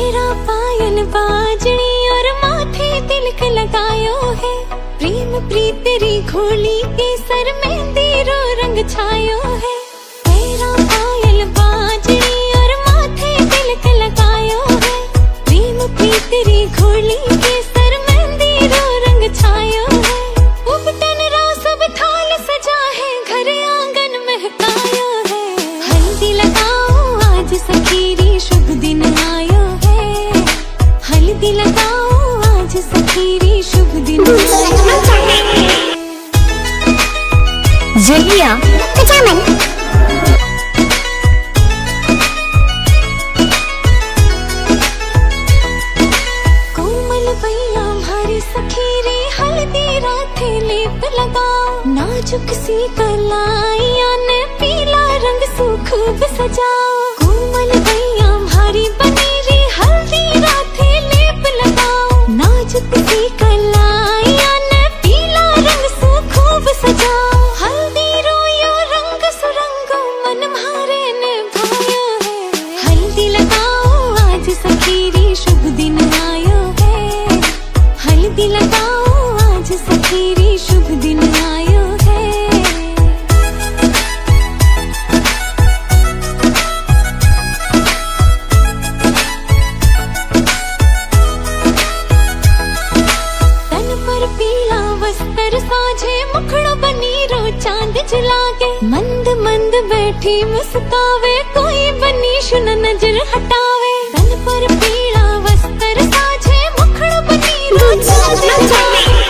Para पायल बाजनी और माथे तिलक लगायो है। प्रेम प्रीत तेरी घोली के सर मेहंदी रो रंग छायो है। पैरा पायल बाजनी और माथे तिलक लगायो है। प्रेम प्रीत तेरी घोली के सर मेहंदी रो रंग छायो है। उपटन रास सब थाल सजा है, घर आंगन महकायो है। हल्दी लगाओ आज सखीरी शुभ दिन आयो है। हल्दी लगाओ आज सखीरी शुभ दिन जलिया कुचामन कोमल भैया हमारी सखीरी हल्दी राथे लेप लगाओ। नाजुक सी कलाइया ने पीला रंग खूब सजाओ। कोमल भैया हमारी बनेरी हल्दी राथे लेप लगाओ। नाजुक सी कलाइया ने पीला रंग खूब सजाओ। हल्दी रोयो रंग सुरंगो मन म्हारे ने भायो है। हल्दी लगाओ आज सखीरी शुभ दिन आयो है। हल्दी लगाओ आज सखीरी शुभ दिन आयो है। तन पर पीला वस्त्र साझे मुखड़ा बनी रो चांद जला के। मंद मंद बैठी मुस्कावे कोई बनी शुन नजर हटावे। तन पर पीला वस्त्र साझे मुखड़ा बनी रो चांद जला के।